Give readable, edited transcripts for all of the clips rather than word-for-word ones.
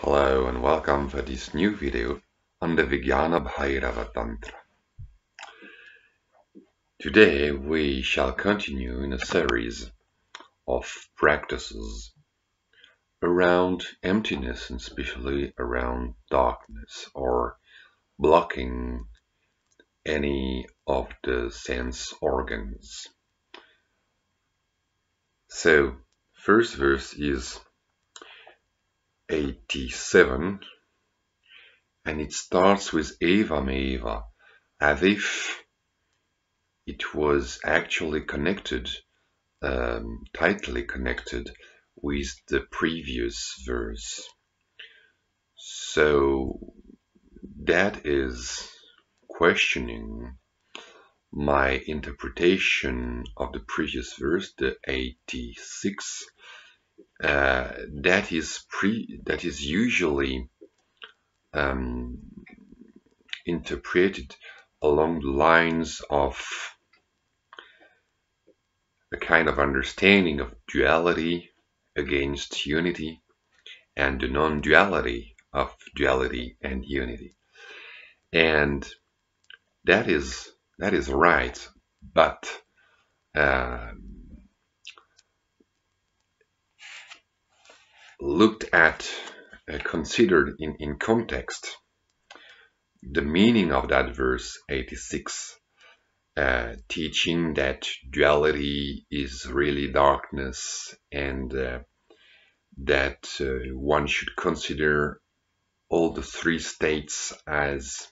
Hello and welcome for this new video on the Vijnana Bhairava Tantra. Today we shall continue in a series of practices around emptiness and especially around darkness or blocking any of the sense organs. So, first verse is 87 and it starts with evam, as if it was actually connected, tightly connected with the previous verse. So that is questioning my interpretation of the previous verse, the 86. That is usually interpreted along the lines of a kind of understanding of duality against unity and the non-duality of duality and unity. And that is right, but looked at, considered in context, the meaning of that verse 86, teaching that duality is really darkness and that one should consider all the three states as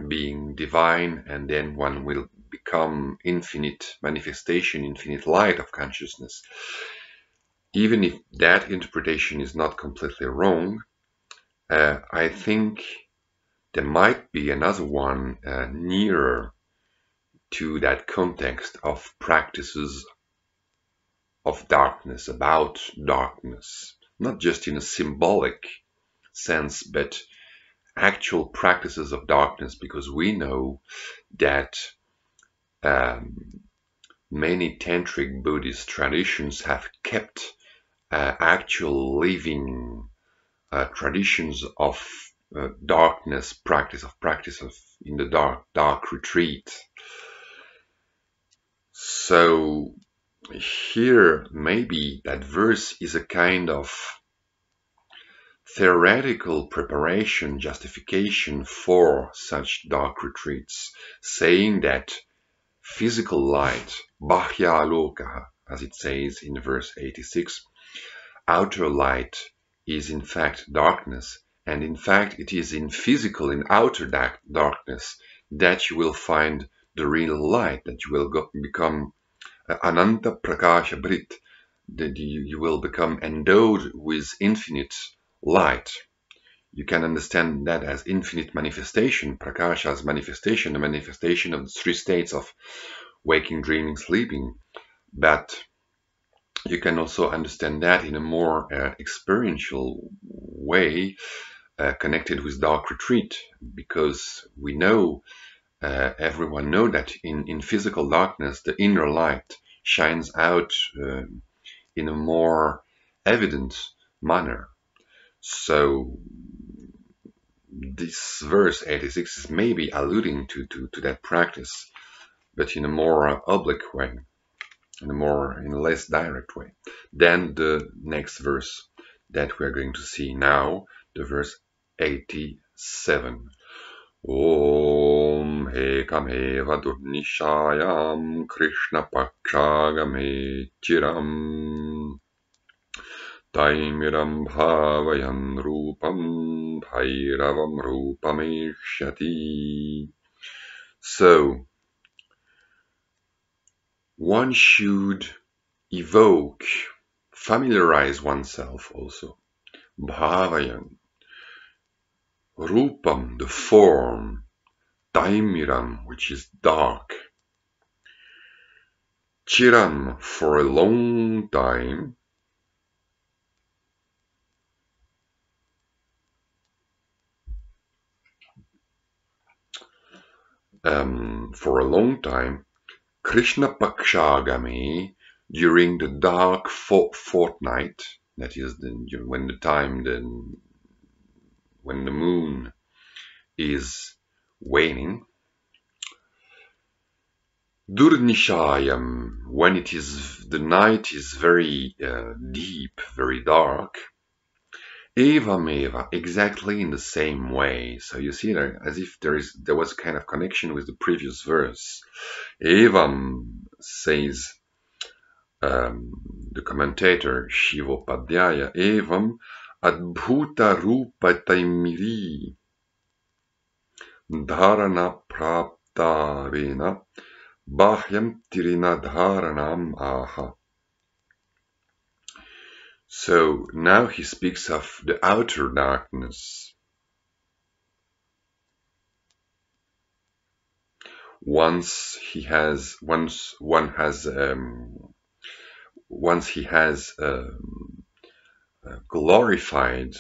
being divine, and then one will become infinite manifestation, infinite light of consciousness. Even if that interpretation is not completely wrong, I think there might be another one nearer to that context of practices of darkness, about darkness, not just in a symbolic sense, but actual practices of darkness, because we know that many tantric Buddhist traditions have kept actual living traditions of darkness, practice of in the dark retreat. So here maybe that verse is a kind of theoretical preparation, justification for such dark retreats, saying that physical light, bahya loka, as it says in verse 86, outer light is in fact darkness, and in fact it is in physical, in outer darkness that you will find the real light, that you will become ananta prakasha brit, that you will become endowed with infinite light. You can understand that as infinite manifestation, prakasha as manifestation, the manifestation of the three states of waking, dreaming, sleeping. But you can also understand that in a more experiential way, connected with dark retreat, because we know, everyone know that in physical darkness, the inner light shines out in a more evident manner. So this verse 86 is maybe alluding to that practice, but in a more oblique way, in a less direct way than the next verse that we're going to see now, the verse 87. Om ekam eva durniśāyāṃ kṛṣṇapakṣāgame ciram taimiram bhāvayan rūpam bhairavaṃ rūpam eṣyati. So one should evoke, familiarize oneself also, bhāvayaṃ, rūpam, the form, taimiram, which is dark, ciram, for a long time, kṛṣṇapakṣāgame, during the dark fortnight, that is when the time when the moon is waning. Durniśāyāṃ, when the night is very deep, very dark. Evam, exactly in the same way. So you see there, as if there was a kind of connection with the previous verse. Evam, says the commentator Shivopadhyaya, evam adbhuta rūpa taimiri dharana praptavena bhahyam tirina dharanam aha. So now he speaks of the outer darkness. Once he has glorified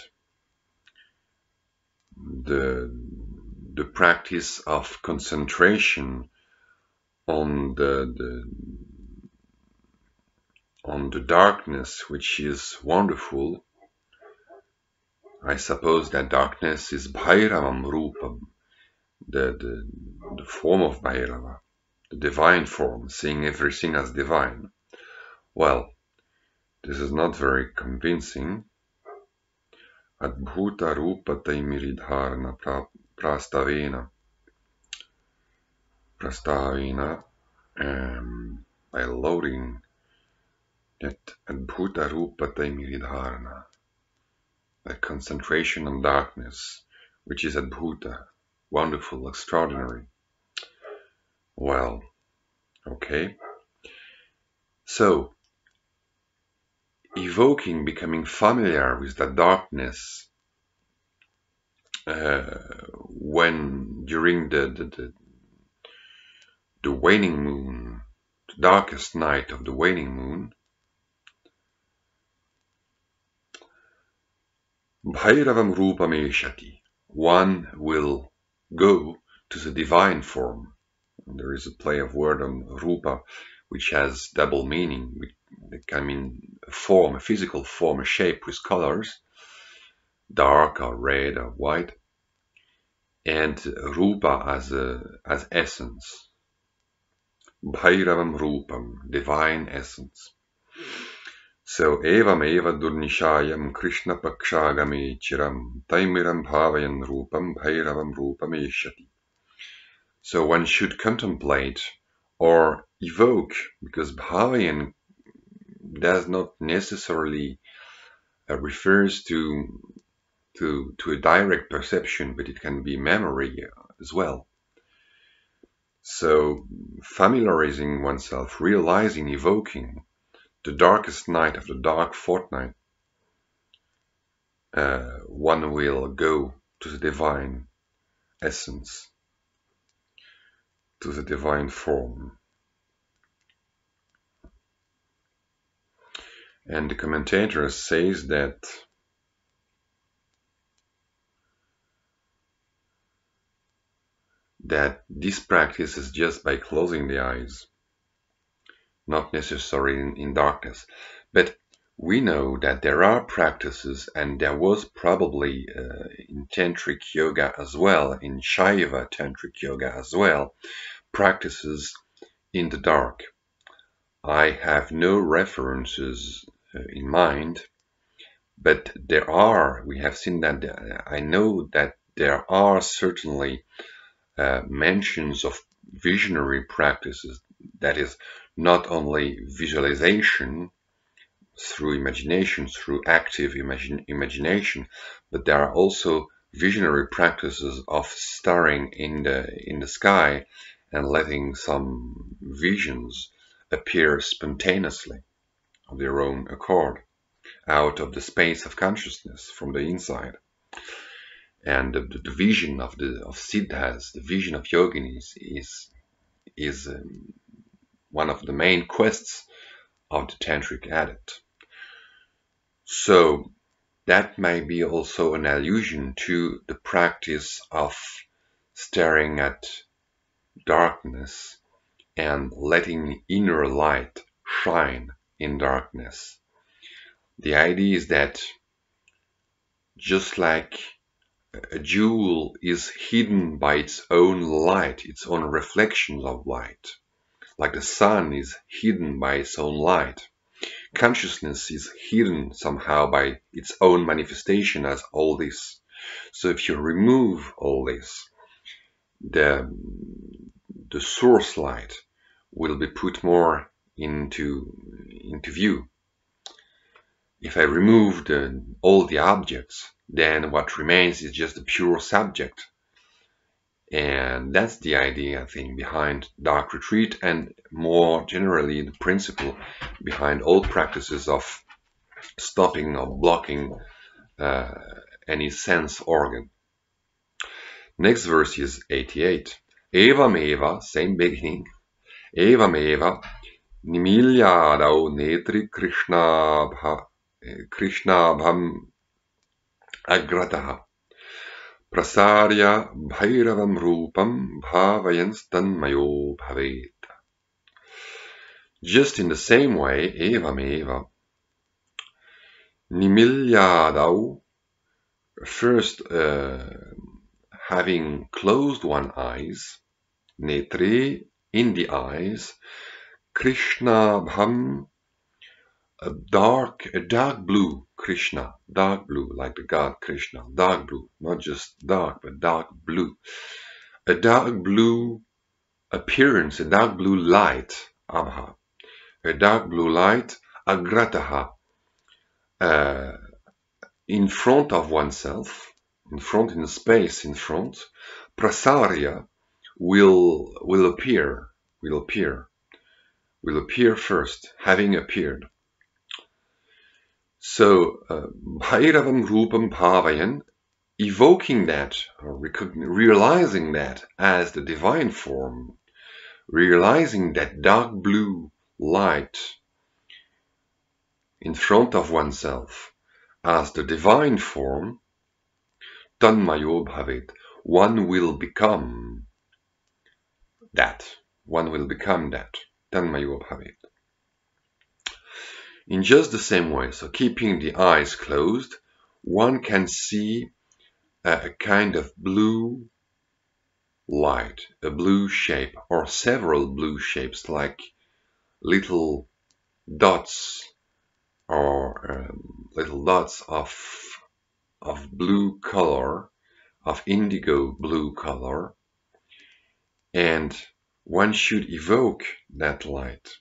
the practice of concentration on the darkness, which is wonderful. I suppose that darkness is bhairavaṃ rūpam, the form of Bhairava, the divine form, seeing everything as divine. Well, this is not very convincing. Adbhuta rūpa taimiri dharana prastavena, by loading that adbhuta rūpa taimiri dharana, that concentration on darkness, which is adbhuta, wonderful, extraordinary. Well, okay. So, evoking, becoming familiar with that darkness, when during the waning moon, the darkest night of the waning moon, bhairavaṃ rūpam eṣyati, one will go to the divine form. And there is a play of word on rūpa, which has double meaning. It can mean a form, a physical form, a shape with colors, dark or red or white, and rūpa as essence. Bhairavaṃ rūpam, divine essence. So evam durniśāyāṃ kṛṣṇapakṣāgame ciram taimiram bhāvayan rūpam bhairavaṃ rūpam eṣyati. So one should contemplate or evoke, because bhāvayan does not necessarily refers to a direct perception, but it can be memory as well. So familiarizing oneself, realizing, evoking the darkest night of the dark fortnight, one will go to the divine essence, to the divine form. And the commentator says that this practice is just by closing the eyes, not necessarily in darkness. But we know that there are practices, and there was probably in tantric yoga as well, in Shaiva tantric yoga as well, practices in the dark. I have no references in mind, but we have seen that, I know that there are certainly mentions of visionary practices, that is, not only visualization through imagination, through active imagination, but there are also visionary practices of staring in the sky and letting some visions appear spontaneously of their own accord, out of the space of consciousness from the inside. And the vision of siddhas, the vision of yoginis, is one of the main quests of the tantric adept. So that may be also an allusion to the practice of staring at darkness and letting inner light shine in darkness. The idea is that just like a jewel is hidden by its own light, its own reflections of light, like the sun is hidden by its own light. Consciousness is hidden somehow by its own manifestation as all this. So if you remove all this, the source light will be put more into view. If I remove all the objects, then what remains is just the pure subject. And that's the idea, I think, behind dark retreat, and more generally the principle behind all practices of stopping or blocking any sense organ. Next verse is 88. Evam, same beginning. Evam, nimīlyādau netre kṛṣṇābham agrataḥ. prasārya bhairavaṃ rūpam bhāvayaṃs tanmayo bhavet. Just in the same way, evam, nimīlyādau, first having closed one eyes, netre, in the eyes, kṛṣṇābham, a dark blue, Krishna, dark blue, like the god Krishna, dark blue, not just dark, but dark blue. A dark blue appearance, a dark blue light, abha. A dark blue light, agrataḥ, in front of oneself, in the space in front. Prasārya will appear first, having appeared. So, bhairavaṃ rūpam bhāvayan, evoking that, or realizing that as the divine form, realizing that dark blue light in front of oneself as the divine form, tanmayo bhavet, one will become that, tanmayo bhavet. In just the same way, so keeping the eyes closed, one can see a kind of blue light, a blue shape, or several blue shapes, like little dots, or little dots of blue color, of indigo blue color, and one should evoke that light.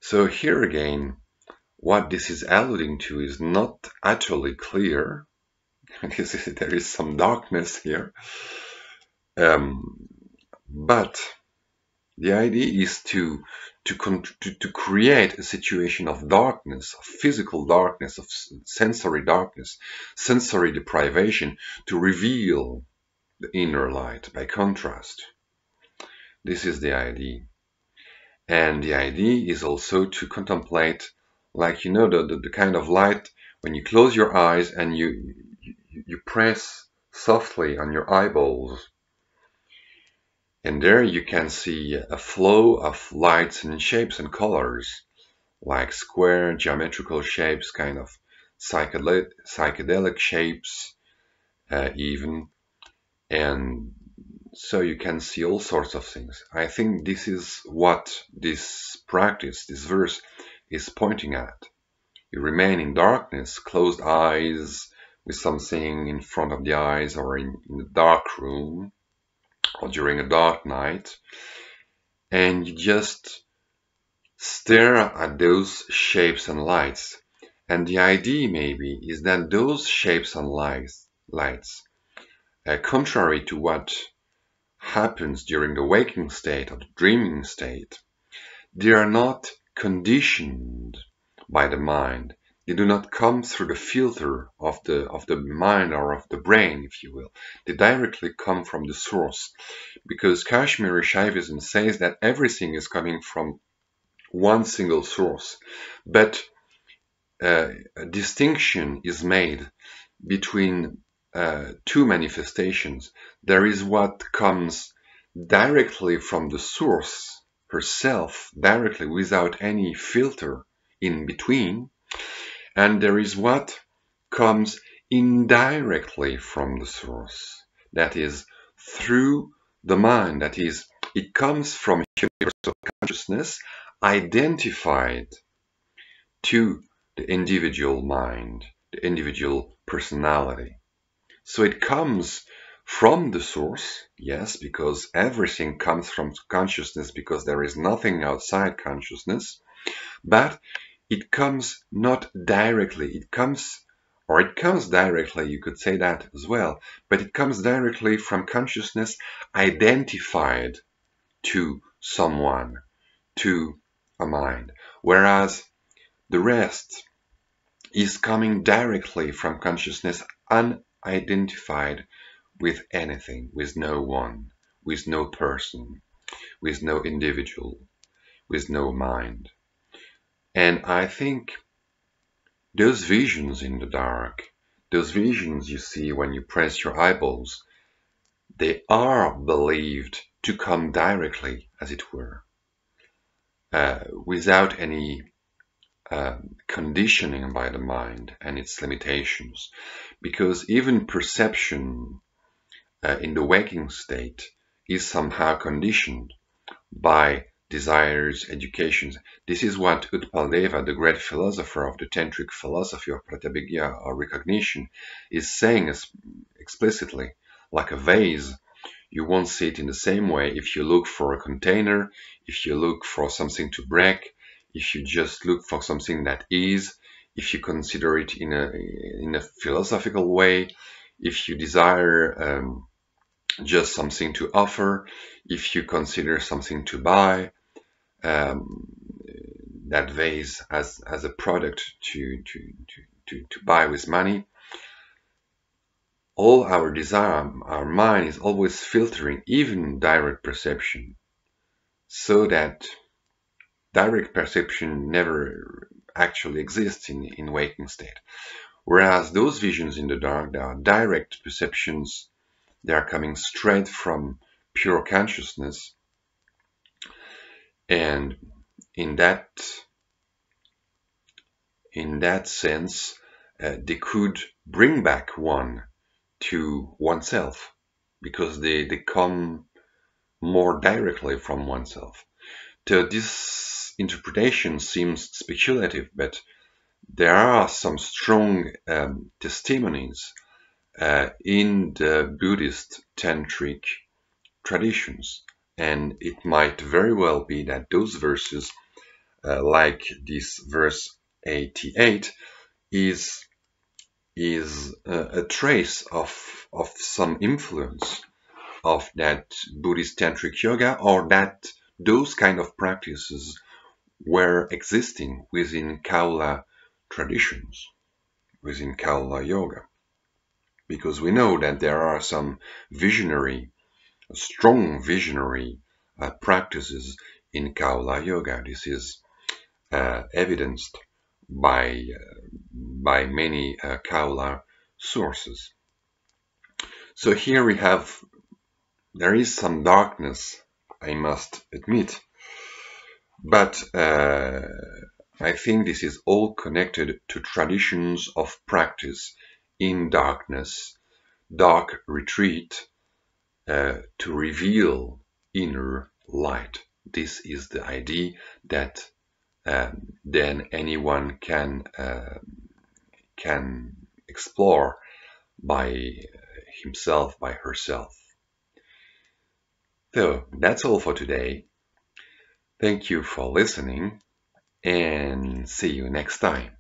So here again, what this is alluding to is not utterly clear. There is some darkness here. But the idea is to create a situation of darkness, of physical darkness, of sensory darkness, sensory deprivation, to reveal the inner light by contrast. This is the idea. And the idea is also to contemplate, like, you know, the kind of light when you close your eyes and you press softly on your eyeballs. And there you can see a flow of lights and shapes and colors, like square geometrical shapes, kind of psychedelic shapes even. And so you can see all sorts of things. I think this is what this practice, this verse, is pointing at. You remain in darkness, closed eyes, with something in front of the eyes, or in a dark room, or during a dark night, and you just stare at those shapes and lights. And the idea maybe is that those shapes and lights, contrary to what happens during the waking state or the dreaming state, they are not conditioned by the mind. They do not come through the filter of the mind or of the brain, if you will. They directly come from the source, because Kashmiri Shaivism says that everything is coming from one single source, but a distinction is made between two manifestations. There is what comes directly from the source herself, directly without any filter in between, and there is what comes indirectly from the source, that is, through the mind, that is, it comes from universal consciousness identified to the individual mind, the individual personality. So it comes from the source, yes, because everything comes from consciousness, because there is nothing outside consciousness, but it comes not directly. It comes directly, you could say that as well, but it comes directly from consciousness identified to someone, to a mind, whereas the rest is coming directly from consciousness unidentified with anything, with no one, with no person, with no individual, with no mind. And I think those visions in the dark, those visions you see when you press your eyeballs, they are believed to come directly, as it were, without any conditioning by the mind and its limitations, because even perception in the waking state is somehow conditioned by desires, educations. This is what Utpaldeva, the great philosopher of the tantric philosophy of pratyabhijna or recognition, is saying explicitly. Like a vase, you won't see it in the same way if you look for a container, if you look for something to break, if you just look for something that is, if you consider it in a philosophical way, if you desire just something to offer, if you consider something to buy, that vase as a product to buy with money. All our desire, our mind is always filtering even direct perception, so that direct perception never actually exists in waking state. Whereas those visions in the dark, they are direct perceptions, they are coming straight from pure consciousness, and in that sense, they could bring back one to oneself, because they come more directly from oneself. So this interpretation seems speculative, but there are some strong testimonies in the Buddhist tantric traditions, and it might very well be that those verses, like this verse 88, is a trace of some influence of that Buddhist tantric yoga, or that those kind of practices were existing within Kaula traditions, within Kaula yoga, because we know that there are some strong visionary practices in Kaula yoga. This is evidenced by many Kaula sources. So here we have, there is some darkness, I must admit, but I think this is all connected to traditions of practice in darkness, dark retreat, to reveal inner light. This is the idea that then anyone can explore by himself, by herself. So that's all for today. Thank you for listening, and see you next time.